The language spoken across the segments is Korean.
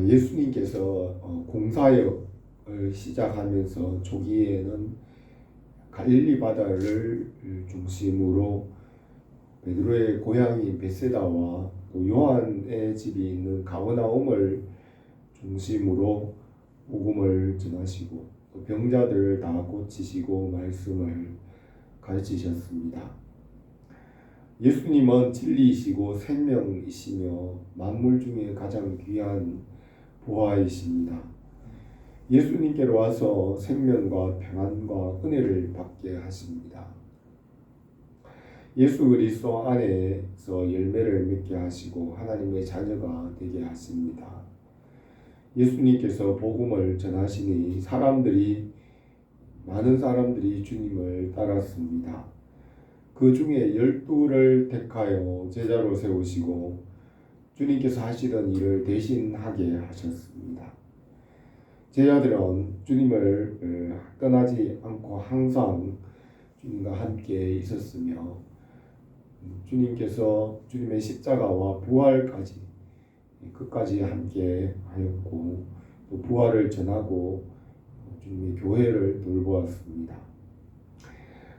예수님께서 공사역을 시작하면서 초기에는 갈릴리 바다를 중심으로 베드로의 고향인 베세다와 또 요한의 집이 있는 가버나움을 중심으로 복음을 전하시고 또 병자들을 다 고치시고 말씀을 가르치셨습니다. 예수님은 진리이시고 생명이시며 만물 중에 가장 귀한 보화이십니다. 예수님께로 와서 생명과 평안과 은혜를 받게 하십니다. 예수 그리스도 안에서 열매를 맺게 하시고 하나님의 자녀가 되게 하십니다. 예수님께서 복음을 전하시니 많은 사람들이 주님을 따랐습니다. 그 중에 12를 택하여 제자로 세우시고 주님께서 하시던 일을 대신하게 하셨습니다. 제자들은 주님을 떠나지 않고 항상 주님과 함께 있었으며 주님께서 주님의 십자가와 부활까지 끝까지 함께 하였고 또 부활을 전하고 주님의 교회를 돌보았습니다.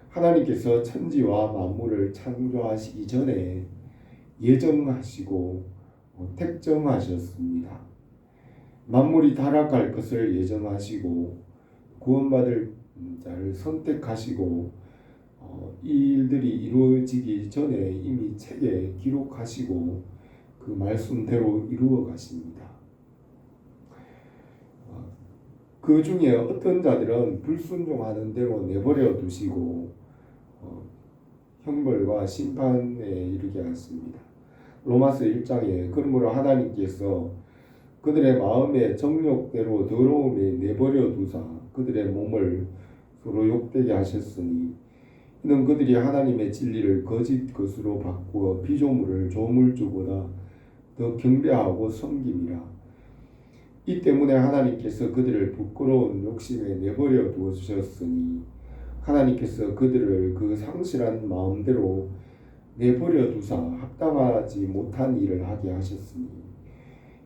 하나님께서 천지와 만물을 창조하시기 전에 예정하시고 택정하셨습니다. 만물이 타락할 것을 예정하시고 구원받을 자를 선택하시고 이 일들이 이루어지기 전에 이미 책에 기록하시고 그 말씀대로 이루어 가십니다. 그 중에 어떤 자들은 불순종하는 대로 내버려 두시고 형벌과 심판에 이르게 하십니다. 로마서 1장에 그러므로 하나님께서 그들의 마음의 정욕대로 더러움에 내버려 두사 그들의 몸을 서로 욕되게 하셨으니 이는 그들이 하나님의 진리를 거짓 것으로 바꾸어 피조물을 조물주보다 더 경배하고 섬김이라. 이 때문에 하나님께서 그들을 부끄러운 욕심에 내버려 두셨으니 하나님께서 그들을 그 상실한 마음대로 내버려 두사 합당하지 못한 일을 하게 하셨으니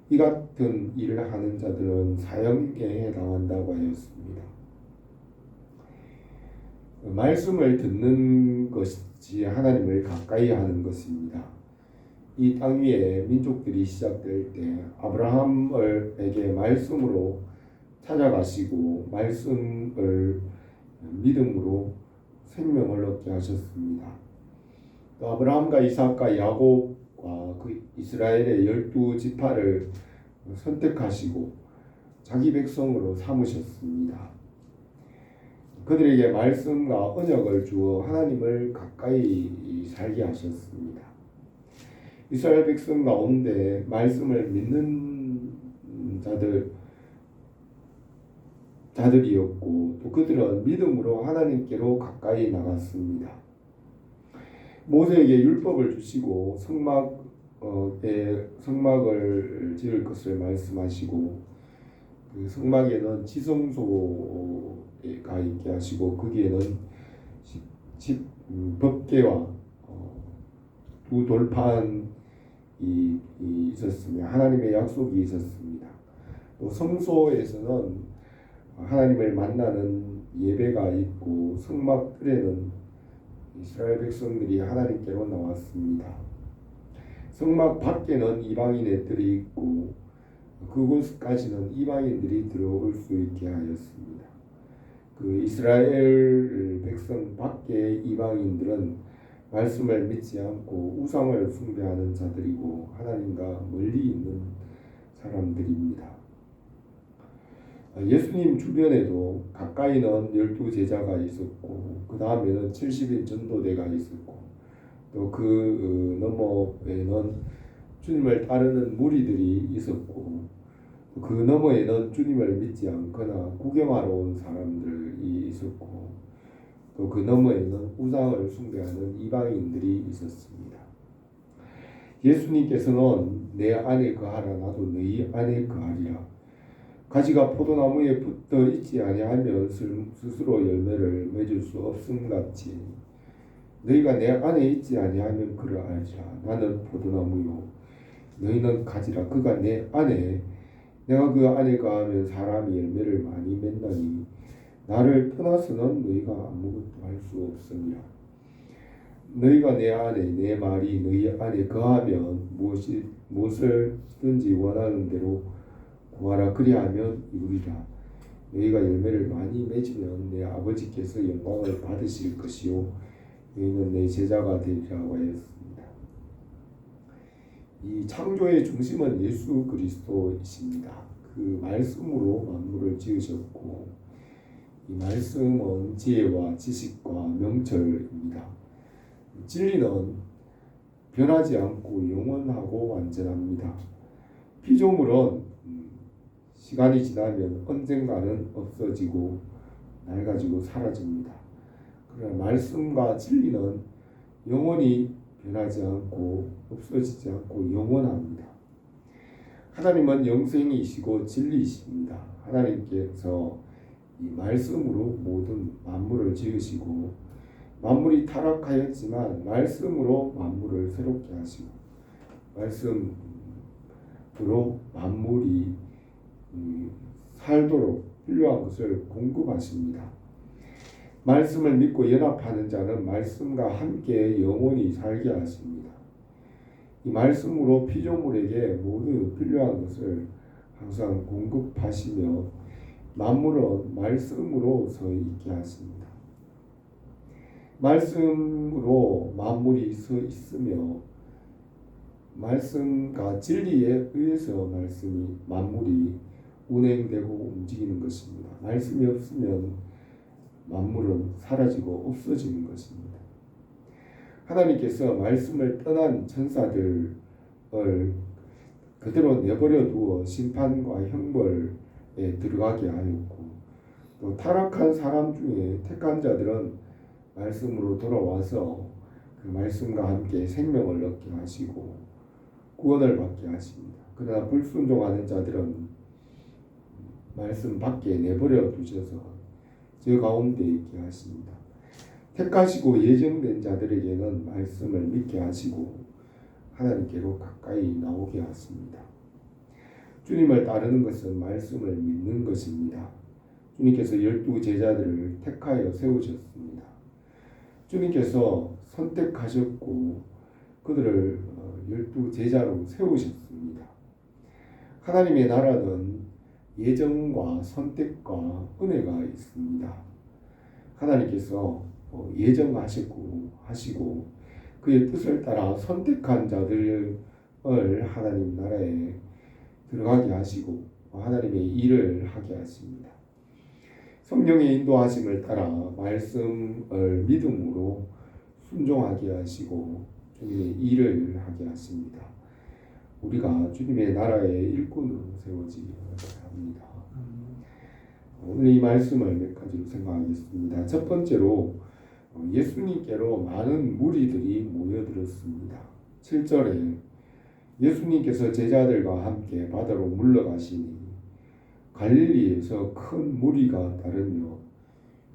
이 같은 일을 하는 자들은 사형에 해당한다고 하였습니다. 말씀을 듣는 것이 하나님을 가까이 하는 것입니다. 이 땅 위에 민족들이 시작될 때 아브라함에게 말씀으로 찾아가시고 말씀을 믿음으로 생명을 얻게 하셨습니다. 또 아브라함과 이삭과 야곱과 그 이스라엘의 12지파를 선택하시고 자기 백성으로 삼으셨습니다. 그들에게 말씀과 언약을 주어 하나님을 가까이 살게 하셨습니다. 이스라엘 백성 가운데 말씀을 믿는 자들이었고 또 그들은 믿음으로 하나님께로 가까이 나갔습니다. 모세에게 율법을 주시고 성막을 지을 것을 말씀하시고 그 성막에는 지성소가 있게 하시고 거기에는 법궤와 두 돌판이 있었으며 하나님의 약속이 있었습니다. 또 성소에서는 하나님을 만나는 예배가 있고 성막 뜰에는 이스라엘 백성들이 하나님께로 나왔습니다. 성막 밖에는 이방인의 뜰이 있고 그곳까지는 이방인들이 들어올 수 있게 하였습니다. 그 이스라엘 백성 밖의 이방인들은 말씀을 믿지 않고 우상을 숭배하는 자들이고 하나님과 멀리 있는 사람들입니다. 예수님 주변에도 가까이는 12제자가 있었고 그 다음에는 70인 전도대가 있었고 또 그 너머에는 주님을 따르는 무리들이 있었고 그 너머에는 주님을 믿지 않거나 구경하러 온 사람들이 있었고 또 그 너머에는 우상을 숭배하는 이방인들이 있었습니다. 예수님께서는 내 안에 거하라 나도 너희 안에 거하리라. 가지가 포도나무에 붙어 있지 아니하면 스스로 열매를 맺을 수 없음같이 너희가 내 안에 있지 아니하면 그를 알지라. 나는 포도나무요 너희는 가지라. 그가 내 안에 내가 그 안에 거하면 사람이 열매를 많이 맺나니 나를 떠나서는 너희가 아무것도 할 수 없으니라. 너희가 내 안에 내 말이 너희 안에 거하면 무엇을든지 원하는 대로 구하라. 그리하면 이루리라. 너희가 열매를 많이 맺으면 내 아버지께서 영광을 받으실 것이요 너희는 내 제자가 되리라고 하였습니다. 이 창조의 중심은 예수 그리스도이십니다. 그 말씀으로 만물을 지으셨고 이 말씀은 지혜와 지식과 명철입니다. 진리는 변하지 않고 영원하고 완전합니다. 피조물은 시간이 지나면 언젠가는 없어지고 낡아지고 사라집니다. 그러나 말씀과 진리는 영원히 변하지 않고 없어지지 않고 영원합니다. 하나님은 영생이시고 진리이십니다. 하나님께서 이 말씀으로 모든 만물을 지으시고 만물이 타락하였지만 말씀으로 만물을 새롭게 하시고 말씀으로 만물이 살도록 필요한 것을 공급하십니다. 말씀을 믿고 연합하는 자는 말씀과 함께 영원히 살게 하십니다. 이 말씀으로 피조물에게 모두 필요한 것을 항상 공급하시며 만물은 말씀으로 서 있게 하십니다. 말씀으로 만물이 서 있으며 말씀과 진리에 의해서 만물이 운행되고 움직이는 것입니다. 말씀이 없으면 만물은 사라지고 없어지는 것입니다. 하나님께서 말씀을 떠난 천사들을 그대로 내버려 두어 심판과 형벌에 들어가게 하였고 또 타락한 사람 중에 택한 자들은 말씀으로 돌아와서 그 말씀과 함께 생명을 얻게 하시고 구원을 받게 하십니다. 그러나 불순종하는 자들은 말씀 밖에 내버려 두셔서 저 가운데 있게 하십니다. 택하시고 예정된 자들에게는 말씀을 믿게 하시고 하나님께로 가까이 나오게 하십니다. 주님을 따르는 것은 말씀을 믿는 것입니다. 주님께서 12 제자들을 택하여 세우셨습니다. 주님께서 선택하셨고 그들을 12 제자로 세우셨습니다. 하나님의 나라는 예정과 선택과 은혜가 있습니다. 하나님께서 예정하시고 그의 뜻을 따라 선택한 자들을 하나님 나라에 들어가게 하시고 하나님의 일을 하게 하십니다. 성령의 인도하심을 따라 말씀을 믿음으로 순종하게 하시고 주님의 일을 하게 하십니다. 우리가 주님의 나라의 일꾼으로 세워지기 바랍니다. 오늘 이 말씀을 몇 가지로 생각하겠습니다. 첫 번째로 예수님께로 많은 무리들이 모여들었습니다. 7절에 예수님께서 제자들과 함께 바다로 물러가시니 갈릴리에서 큰 무리가 따르며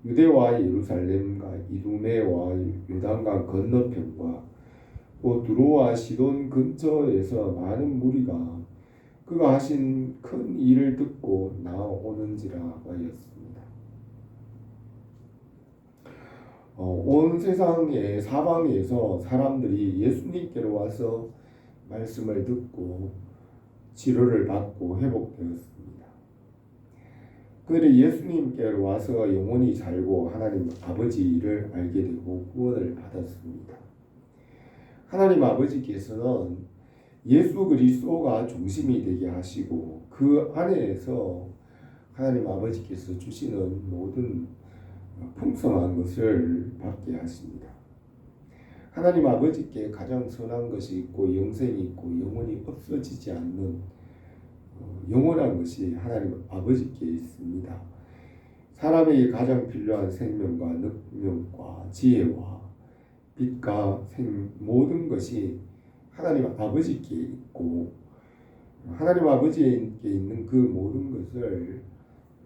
유대와 예루살렘과 이두메와 요단강 건너편과 또 두로와 시돈 근처에서 많은 무리가 그가 하신 큰 일을 듣고 나오는지라 하였습니다. 온 세상의 사방에서 사람들이 예수님께로 와서 말씀을 듣고 치료를 받고 회복되었습니다. 그들이 예수님께로 와서 영원히 살고 하나님 아버지를 알게 되고 구원을 받았습니다. 하나님 아버지께서는 예수 그리스도가 중심이 되게 하시고 그 안에서 하나님 아버지께서 주시는 모든 풍성한 것을 받게 하십니다. 하나님 아버지께 가장 선한 것이 있고 영생이 있고 영원히 없어지지 않는 영원한 것이 하나님 아버지께 있습니다. 사람에게 가장 필요한 생명과 능력과 지혜와 빛과 모든 것이 하나님 아버지께 있고 하나님 아버지께 있는 그 모든 것을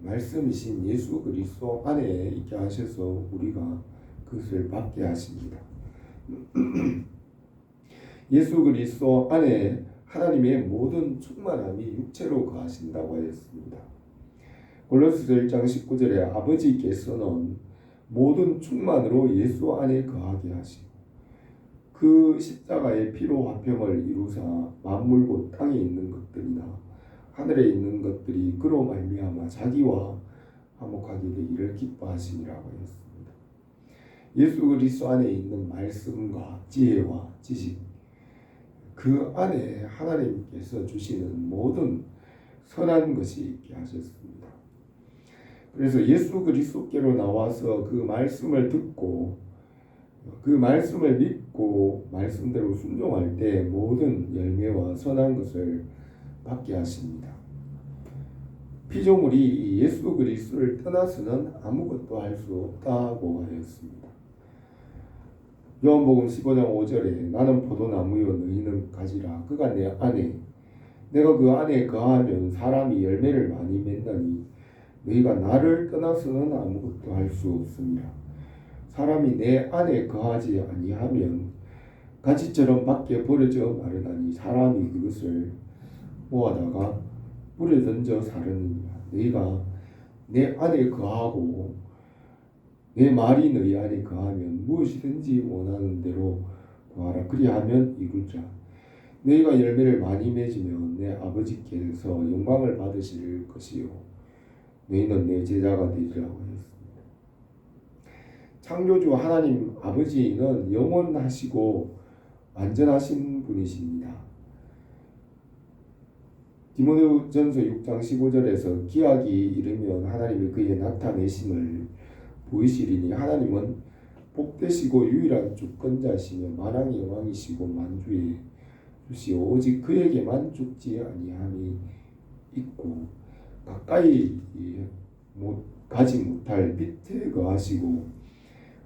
말씀이신 예수 그리스도 안에 있게 하셔서 우리가 그것을 받게 하십니다. 예수 그리스도 안에 하나님의 모든 충만함이 육체로 거하신다고 하였습니다. 골로새서 1장 19절에 아버지께서는 모든 충만으로 예수 안에 거하게 하시고 그 십자가의 피로 화평을 이루사 만물 곧 땅에 있는 것들이나 하늘에 있는 것들이 그로 말미암아 자기와 화목하게 되기를 기뻐하시니라고 하였습니다. 예수 그리스도 안에 있는 말씀과 지혜와 지식, 그 안에 하나님께서 주시는 모든 선한 것이 있게 하셨습니다. 그래서 예수 그리스도께로 나와서 그 말씀을 듣고 그 말씀을 믿고 말씀대로 순종할 때 모든 열매와 선한 것을 받게 하십니다. 피조물이 예수 그리스도를 떠나서는 아무것도 할 수 없다고 하였습니다. 요한복음 15장 5절에 나는 포도나무요 너희는 가지라 그가 내 안에 내가 그 안에 거하면 사람이 열매를 많이 맺나니 너희가 나를 떠나서는 아무것도 할 수 없습니다. 사람이 내 안에 거하지 아니하면 가지처럼 밖에 버려져 마르나니 사람이 그것을 모아다가 물에 던져 사르느니라. 너희가 내 안에 거하고 내 말이 너희 안에 거하면 무엇이든지 원하는 대로 구하라. 그리하면 이루자. 너희가 열매를 많이 맺으면 내 아버지께서 영광을 받으실 것이요 너희는 내 제자가 되리라고 하였습니다. 창조주 하나님 아버지는 영원하시고 완전하신 분이십니다. 디모데전서 6장 15절에서 기약이 이르면 하나님이 그의 나타내심을 보이시리니 하나님은 복되시고 유일한 주권자시며 만왕의 왕이시고 만주의 주시오 오직 그에게만 죽지 아니함이 있고 가까이 가지 못할 빛에 거하시고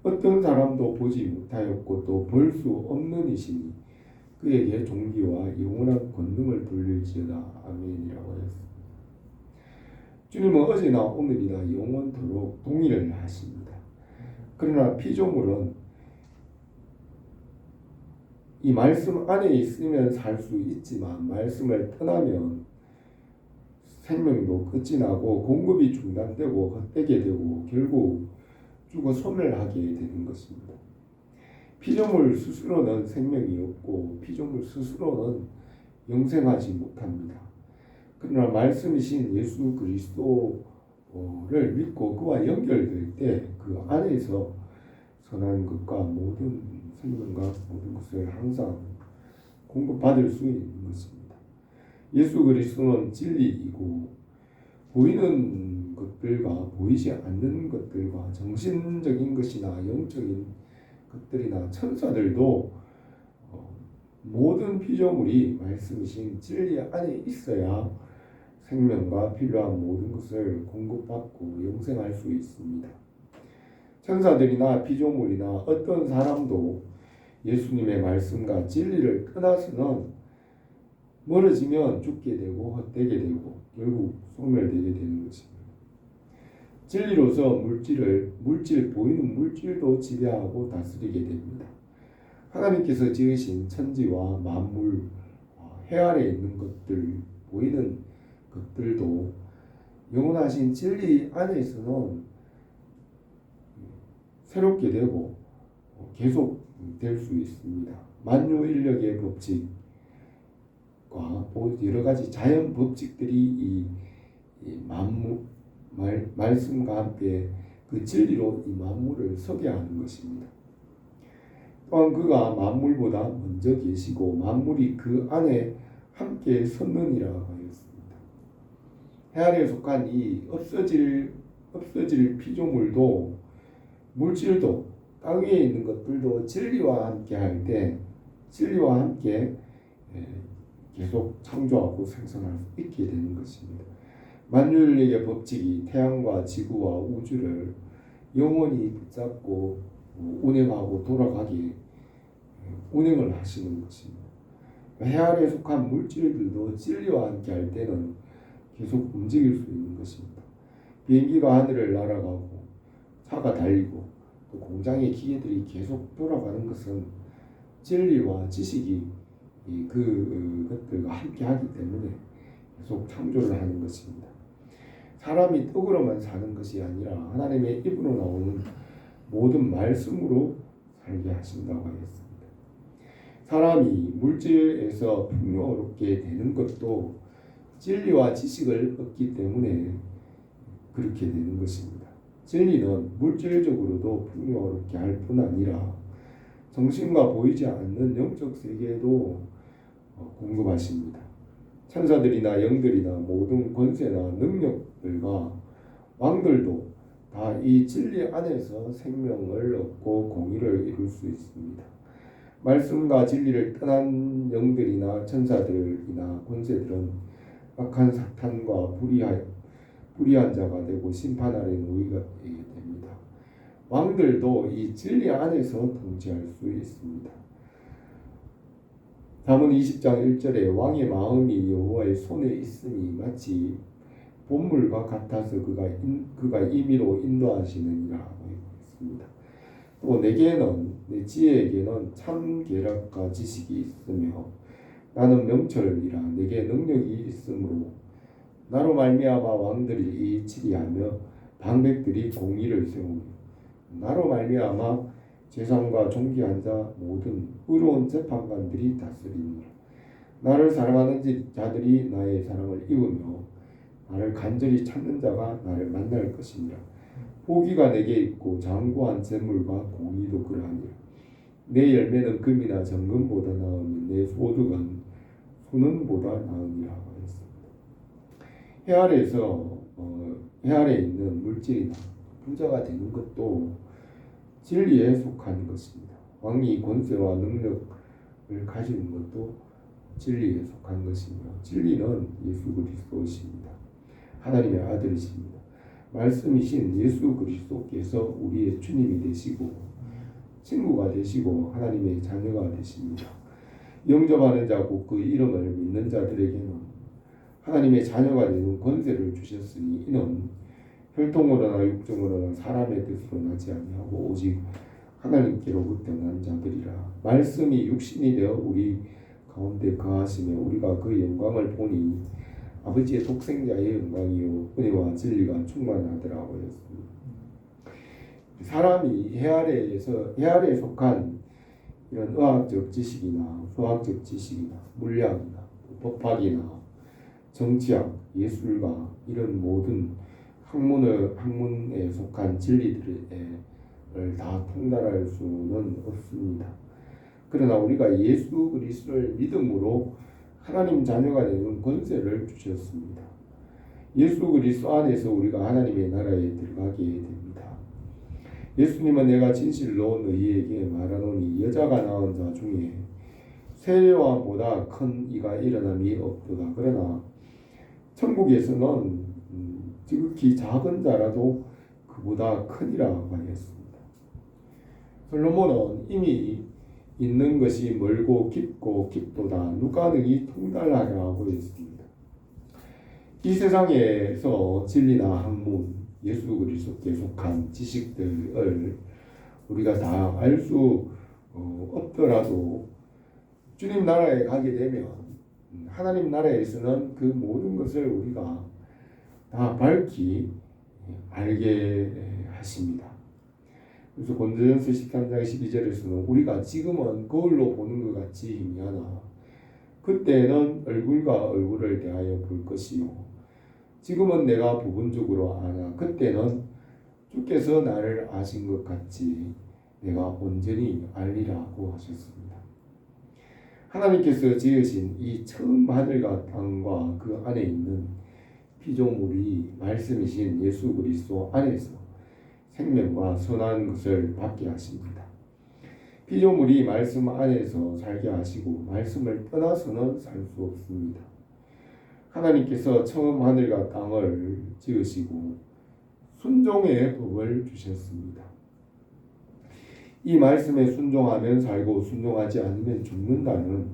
어떤 사람도 보지 못하였고 또 볼 수 없는 이시니 그에게 존귀와 영원한 권능을 돌릴지어다. 아멘이라고 하였습니다. 주님은 어제나 오늘이나 영원토록 동일을 하십니다. 그러나 피조물은 이 말씀 안에 있으면 살 수 있지만 말씀을 떠나면 생명도 끝이 나고 공급이 중단되고 헛되게 되고 결국 죽어 소멸하게 되는 것입니다. 피조물 스스로는 생명이 없고 피조물 스스로는 영생하지 못합니다. 그러나 말씀이신 예수 그리스도를 믿고 그와 연결될 때 그 안에서 선한 것과 모든 생명과 모든 것을 항상 공급받을 수 있는 것입니다. 예수 그리스도는 진리이고 보이는 것들과 보이지 않는 것들과 정신적인 것이나 영적인 것들이나 천사들도 모든 피조물이 말씀이신 진리 안에 있어야 생명과 필요한 모든 것을 공급받고 영생할 수 있습니다. 천사들이나 피조물이나 어떤 사람도 예수님의 말씀과 진리를 떠나서는 멀어지면 죽게 되고 헛되게 되고 결국 소멸되게 되는 것입니다. 진리로서 물질 보이는 물질도 지배하고 다스리게 됩니다. 하나님께서 지으신 천지와 만물, 해 아래 있는 것들, 보이는 것들도 영원하신 진리 안에서는 새롭게 되고 계속 될 수 있습니다. 만유인력의 법칙과 여러 가지 자연 법칙들이 이 말씀과 함께 그 진리로 이 만물을 서게 하는 것입니다. 또한 그가 만물보다 먼저 계시고 만물이 그 안에 함께 섰느니라 하였습니다. 해 아래에 속한 이 없어질 피조물도 물질도 땅 위에 있는 것들도 진리와 함께 할 때 진리와 함께 계속 창조하고 생성할 수 있게 되는 것입니다. 만유인력의 법칙이 태양과 지구와 우주를 영원히 붙잡고 운행하고 돌아가게 운행을 하시는 것입니다. 해 아래에 속한 물질들도 진리와 함께 할 때는 계속 움직일 수 있는 것입니다. 비행기가 하늘을 날아가고 차가 달리고 또 공장의 기계들이 계속 돌아가는 것은 진리와 지식이 그것들과 함께하기 때문에 계속 창조를 하는 것입니다. 사람이 떡으로만 사는 것이 아니라 하나님의 입으로 나오는 모든 말씀으로 살게 하신다고 하였습니다. 사람이 물질에서 풍요롭게 되는 것도 진리와 지식을 얻기 때문에 그렇게 되는 것입니다. 진리는 물질적으로도 풍요롭게 할 뿐 아니라 정신과 보이지 않는 영적 세계에도 공급하십니다. 천사들이나 영들이나 모든 권세나 능력들과 왕들도 다 이 진리 안에서 생명을 얻고 공의를 이룰 수 있습니다. 말씀과 진리를 떠난 영들이나 천사들이나 권세들은 악한 사탄과 불의한 자가 되고 심판 아래 놓이게 됩니다. 왕들도 이 진리 안에서 통치할 수 있습니다. 잠언 20장 1절에 왕의 마음이 여호와의 손에 있으니 마치 본물과 같아서 그가 임의로 인도하시느니라 하고 있습니다. 또 내게는 내 지혜에게는 참 계략과 지식이 있으며 나는 명철이라 내게 능력이 있으므로 나로 말미암아 왕들이 이 치리하며 방백들이 공의를 세우며 나로 말미암아 재상과 존귀한 자 모든 의로운 재판관들이 다스리니라. 나를 사랑하는 자들이 나의 사랑을 입으며 나를 간절히 찾는 자가 나를 만날 것이니라. 포기가 내게 있고 장구한 재물과 공의도 그러하니라. 내 열매는 금이나 정금보다 나으며 내 소득은 소는보다 나으니라 하였습니다. 해 아래에 있는 물질이나 부자가 되는 것도 진리에 속한 것입니다. 왕이 권세와 능력을 가지는 것도 진리에 속한 것이며 진리는 예수 그리스도이십니다. 하나님의 아들이십니다. 말씀이신 예수 그리스도께서 우리의 주님이 되시고 친구가 되시고 하나님의 자녀가 되십니다. 영접하는 자고 그 이름을 믿는 자들에게는 하나님의 자녀가 되는 권세를 주셨으니 이는 혈통으로나 육정으로나 사람의 뜻으로 나지 아니하고 오직 하나님께로부터 난 자들이라. 말씀이 육신이 되어 우리 가운데 거하시며 우리가 그 영광을 보니 아버지의 독생자의 영광이요 은혜와 진리가 충만하더라고 했습니다. 사람이 해 아래에 속한 이런 의학적 지식이나 수학적 지식이나 물리학이나 법학이나 정치학, 예술가 이런 모든 학문에 속한 진리들을 다 통달할 수는 없습니다. 그러나 우리가 예수 그리스도를 믿음으로 하나님 자녀가 되는 권세를 주셨습니다. 예수 그리스도 안에서 우리가 하나님의 나라에 들어가게 됩니다. 예수님은 내가 진실로 너희에게 말하노니 여자가 낳은 자 중에 세례요한보다 큰 이가 일어남이 없도다. 그러나 천국에서는 지극히 작은 자라도 그보다 크니라 하였습니다. 솔로몬은 이미 있는 것이 멀고 깊고 깊도다 누가 능히 통달하라 하고 있습니다. 이 세상에서 진리나 학문, 예수 그리스도께 속한 지식들을 우리가 다 알 수 없더라도 주님 나라에 가게 되면 하나님 나라에서는 그 모든 것을 우리가 다 밝히 알게 하십니다. 그래서 고린도전서 13장 12절에서는 우리가 지금은 거울로 보는 것 같이 희미하나 그때는 얼굴과 얼굴을 대하여 볼 것이요 지금은 내가 부분적으로 아나 그때는 주께서 나를 아신 것 같이 내가 온전히 알리라고 하셨습니다. 하나님께서 지으신 이 처음 하늘과 땅과 그 안에 있는 피조물이 말씀이신 예수 그리스도 안에서 생명과 선한 것을 받게 하십니다. 피조물이 말씀 안에서 살게 하시고 말씀을 떠나서는 살 수 없습니다. 하나님께서 처음 하늘과 땅을 지으시고 순종의 법을 주셨습니다. 이 말씀에 순종하면 살고 순종하지 않으면 죽는다는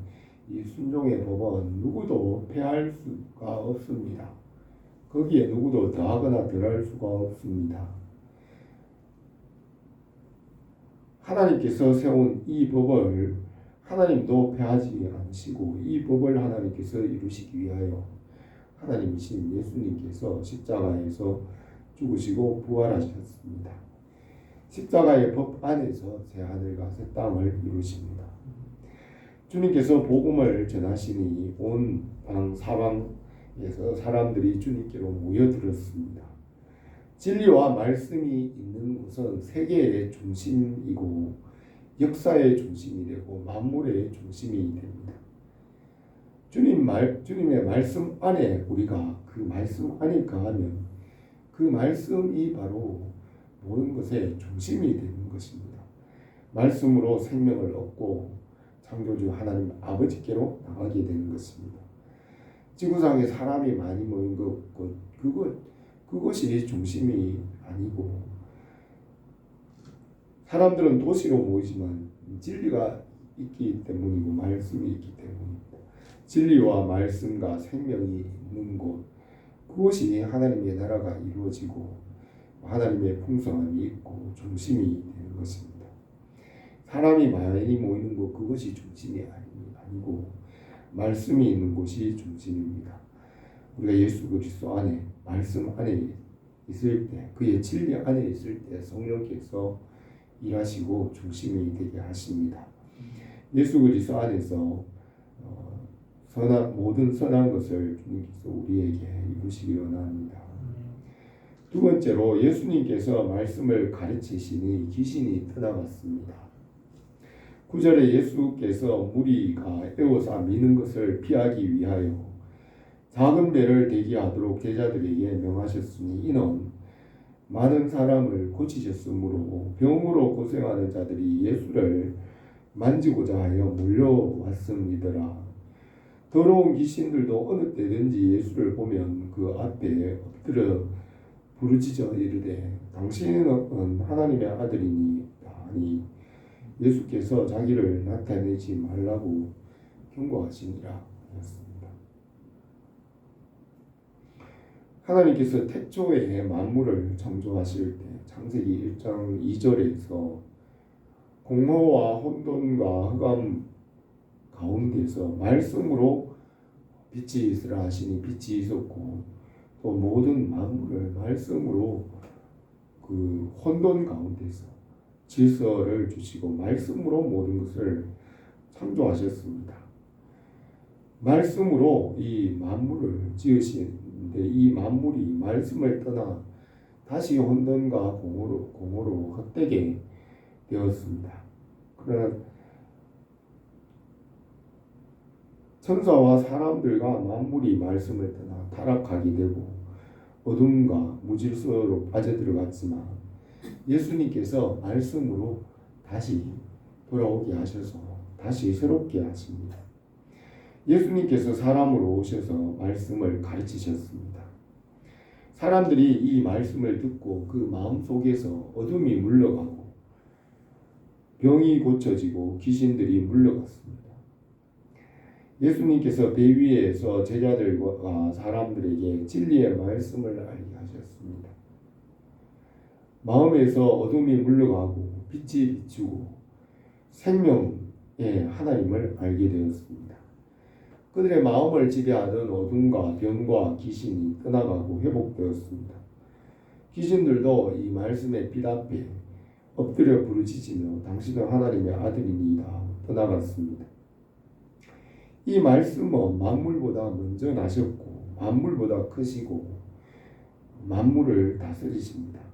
이 순종의 법은 누구도 폐할 수가 없습니다. 거기에 누구도 더하거나 덜할 수가 없습니다. 하나님께서 세운 이 법을 하나님도 패하지 않으시고 이 법을 하나님께서 이루시기 위하여 하나님이신 예수님께서 십자가에서 죽으시고 부활하셨습니다. 십자가의 법 안에서 새 하늘과 새 땅을 이루십니다. 주님께서 복음을 전하시니 온 방 사방에서 사람들이 주님께로 모여들었습니다. 진리와 말씀이 있는 곳은 세계의 중심이고 역사의 중심이 되고 만물의 중심이 됩니다. 주님의 말씀 안에 우리가 그 말씀 안에 거하면 그 말씀이 바로 모든 것의 중심이 되는 것입니다. 말씀으로 생명을 얻고 창조주 하나님 아버지께로 나가게 되는 것입니다. 지구상에 사람이 많이 모인 그것이 중심이 아니고 사람들은 도시로 모이지만 진리가 있기 때문이고 말씀이 있기 때문입니다. 진리와 말씀과 생명이 있는 곳 그것이 하나님의 나라가 이루어지고 하나님의 풍성함이 있고 중심이 되는 것입니다. 사람이 많이 모이는 곳 그것이 중심이 아니고 말씀이 있는 곳이 중심입니다. 우리가 예수 그리스도 안에 말씀 안에 있을 때 그의 진리 안에 있을 때 성령께서 일하시고 중심이 되게 하십니다. 예수 그리스도 안에서 모든 선한 것을 주님께서 우리에게 이루시기 원합니다. 두 번째로 예수님께서 말씀을 가르치시니 귀신이 떠나갔습니다. 9절에 예수께서 무리가 에워싸 미는 것을 피하기 위하여 작은 배를 대기하도록 제자들에게 명하셨으니 이는 많은 사람을 고치셨으므로 병으로 고생하는 자들이 예수를 만지고자 하여 몰려왔음이더라. 더러운 귀신들도 어느 때든지 예수를 보면 그 앞에 엎드려 부르짖어 이르되 당신은 하나님의 아들이니 하니 예수께서 자기를 나타내지 말라고 경고하시니라 하였습니다. 하나님께서 태초에 만물을 창조하실 때 창세기 1장 2절에서 공허와 혼돈과 흑암 가운데서 말씀으로 빛이 있으라 하시니 빛이 있었고 또 모든 만물을 말씀으로 그 혼돈 가운데서 질서를 주시고 말씀으로 모든 것을 창조하셨습니다. 말씀으로 이 만물을 지으시는데 이 만물이 말씀을 떠나 다시 혼돈과 공허로 헛되게 되었습니다. 그러나 천사와 사람들과 만물이 말씀을 떠나 타락하게 되고 어둠과 무질서로 빠져들어갔지만 예수님께서 말씀으로 다시 돌아오게 하셔서 다시 새롭게 하십니다. 예수님께서 사람으로 오셔서 말씀을 가르치셨습니다. 사람들이 이 말씀을 듣고 그 마음속에서 어둠이 물러가고 병이 고쳐지고 귀신들이 물러갔습니다. 예수님께서 배 위에서 제자들과 사람들에게 진리의 말씀을 알게 하셨습니다. 마음에서 어둠이 물러가고 빛이 비추고 생명의 하나님을 알게 되었습니다. 그들의 마음을 지배하던 어둠과 병과 귀신이 떠나가고 회복되었습니다. 귀신들도 이 말씀의 빛 앞에 엎드려 부르짖으며 당신은 하나님의 아들이니이다 떠나갔습니다. 이 말씀은 만물보다 먼저 나셨고 만물보다 크시고 만물을 다스리십니다.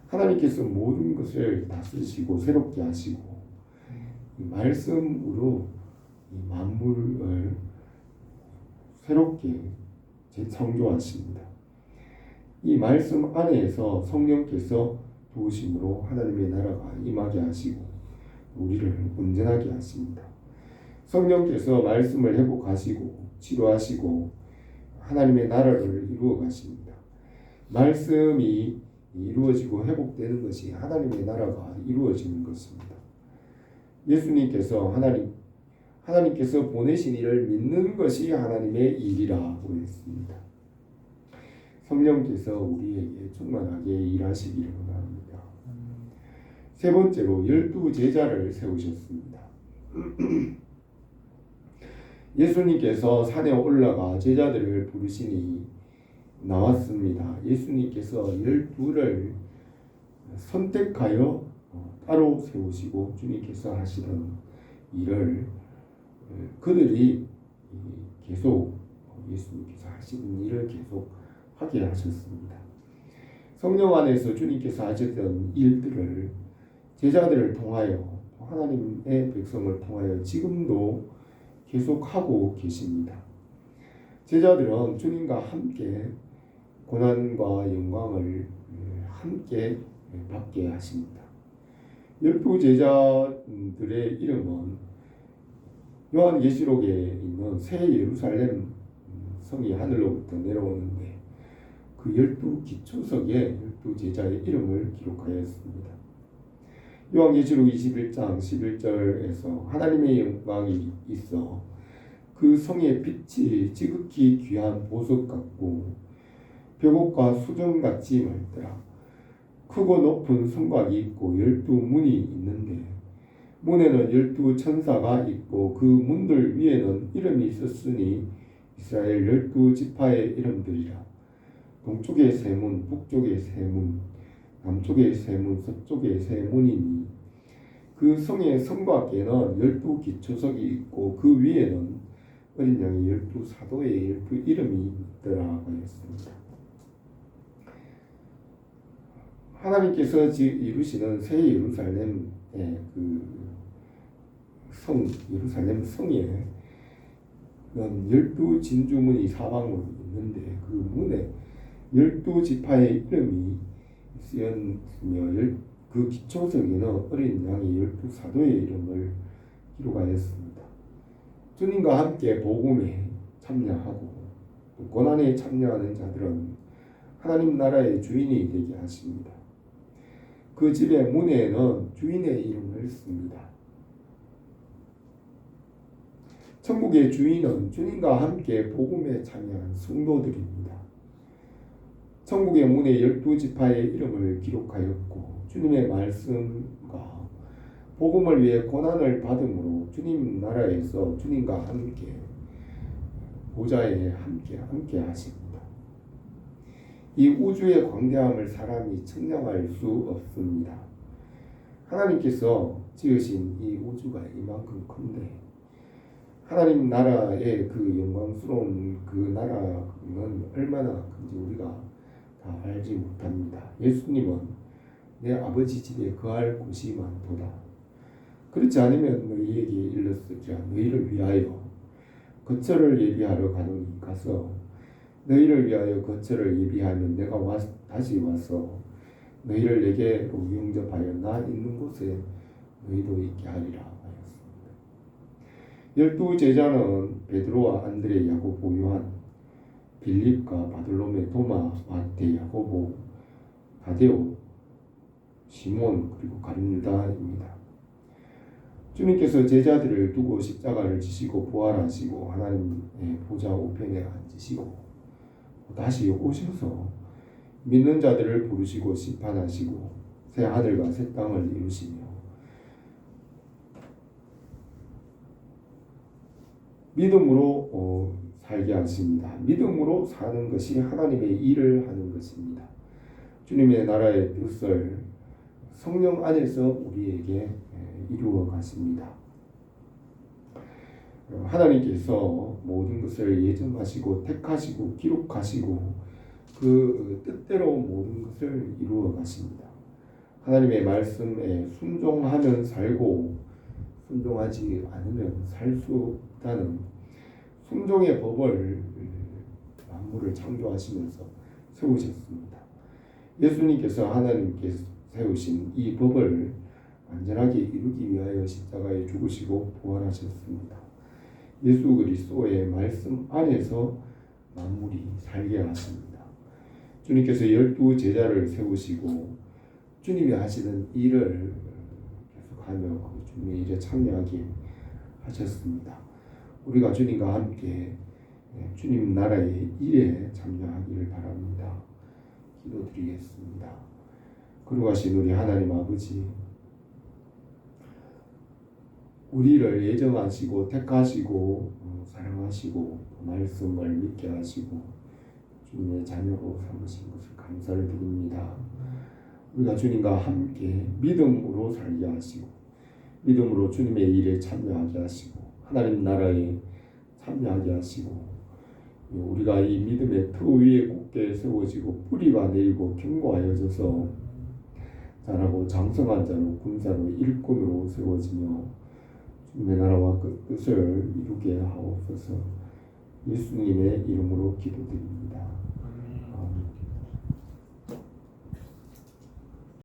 하나님께서 모든 것을 다스리시고 새롭게 하시고 이 말씀으로 이 만물을 새롭게 재창조하십니다. 이 말씀 안에서 성령께서 도우심으로 하나님의 나라가 임하게 하시고 우리를 온전하게 하십니다. 성령께서 말씀을 회복하시고 치료하시고 하나님의 나라를 이루어 가십니다. 말씀이 이루어지고 회복되는 것이 하나님의 나라가 이루어지는 것입니다. 예수님께서 하나님께서 보내신 이를 믿는 것이 하나님의 일이라고 했습니다. 성령께서 우리에게 충만하게 일하시기를 원합니다. 세 번째로 12 제자를 세우셨습니다. 예수님께서 산에 올라가 제자들을 부르시니 나왔습니다. 예수님께서 12를 선택하여 따로 세우시고 주님께서 하시던 일을 그들이 계속 예수님께서 하시는 일을 계속 하게 하셨습니다. 성령 안에서 주님께서 하셨던 일들을 제자들을 통하여 하나님의 백성을 통하여 지금도 계속하고 계십니다. 제자들은 주님과 함께 고난과 영광을 함께 받게 하십니다. 12 제자들의 이름은 요한계시록에 있는 새 예루살렘 성이 하늘로부터 내려오는데 그 12 기초석에 12 제자의 이름을 기록하였습니다. 요한계시록 21장 11절에서 하나님의 영광이 있어 그 성의 빛이 지극히 귀한 보석 같고 벽옥과 수정같이 맑더라. 크고 높은 성곽이 있고 12문이 있는데 문에는 12 천사가 있고 그 문들 위에는 이름이 있었으니 이스라엘 12 지파의 이름들이라. 동쪽의 세 문, 북쪽의 세 문, 남쪽의 세 문, 서쪽의 세 문이니 그 성의 성곽에는 12 기초석이 있고 그 위에는 어린 양의 12 사도의 12 이름이 있더라고 했습니다. 하나님께서 이루시는 새 예루살렘의 그 성, 예루살렘 성에 12 진주문이 사방으로 있는데 그 문에 12 지파의 이름이 쓰였으며 그 기초석에는 어린 양의 12 사도의 이름을 기록하였습니다. 주님과 함께 복음에 참여하고 또 고난에 참여하는 자들은 하나님 나라의 주인이 되게 하십니다. 그 집의 문에는 주인의 이름을 씁니다. 천국의 주인은 주님과 함께 복음에 참여한 성도들입니다. 천국의 문에 12 지파의 이름을 기록하였고 주님의 말씀과 복음을 위해 고난을 받음으로 주님 나라에서 주님과 함께 보좌에 함께 하십니다. 이 우주의 광대함을 사람이 측량할 수 없습니다. 하나님께서 지으신 이 우주가 이만큼 큰데 하나님 나라의 그 영광스러운 그 나라는 얼마나 큰지 우리가 다 알지 못합니다. 예수님은 내 아버지 집에 거할 곳이 많도다. 그렇지 않으면 너희에게 일렀으리라. 너희를 위하여 거처를 예비하러 가노니 가서 너희를 위하여 거처를 예비하면 내가 다시 와서 너희를 내게로 영접하여 나 있는 곳에 너희도 있게 하리라 하였습니다. 12 제자는 베드로와 안드레, 야고보, 요한, 빌립과 바돌로메, 도마, 마테, 야고보, 다데오, 시몬 그리고 가룟유다입니다. 주님께서 제자들을 두고 십자가를 지시고 부활하시고 하나님의 보좌 우편에 앉으시고 다시 오셔서 믿는 자들을 부르시고 심판하시고 새 하늘과 새 땅을 이루시며 믿음으로 살게 하십니다. 믿음으로 사는 것이 하나님의 일을 하는 것입니다. 주님의 나라의 뜻을 성령 안에서 우리에게 이루어 가십니다. 하나님께서 모든 것을 예정하시고 택하시고 기록하시고 그 뜻대로 모든 것을 이루어 가십니다. 하나님의 말씀에 순종하면 살고 순종하지 않으면 살 수 없다는 순종의 법을 만물을 창조하시면서 세우셨습니다. 예수님께서 하나님께서 세우신 이 법을 완전하게 이루기 위하여 십자가에 죽으시고 부활하셨습니다. 예수 그리스도의 말씀 안에서 만물이 살게 하십니다. 주님께서 12 제자를 세우시고 주님이 하시는 일을 계속하며 주님의 일에 참여하게 하셨습니다. 우리가 주님과 함께 주님 나라의 일에 참여하기를 바랍니다. 기도드리겠습니다. 거룩하신 우리 하나님 아버지, 우리를 예정하시고 택하시고 사랑하시고 말씀을 믿게 하시고 주님의 자녀로 삼으신 것을 감사를 드립니다. 우리가 주님과 함께 믿음으로 살게 하시고 믿음으로 주님의 일에 참여하게 하시고 하나님 나라에 참여하게 하시고 우리가 이 믿음의 터 위에 굳게 세워지고 뿌리가 내리고 견고하여져서 자라고 장성한 자로 군사로 일꾼으로 세워지며 주님의 나라와 그 뜻을 이루게 하옵소서. 예수님의 이름으로 기도드립니다. 아멘.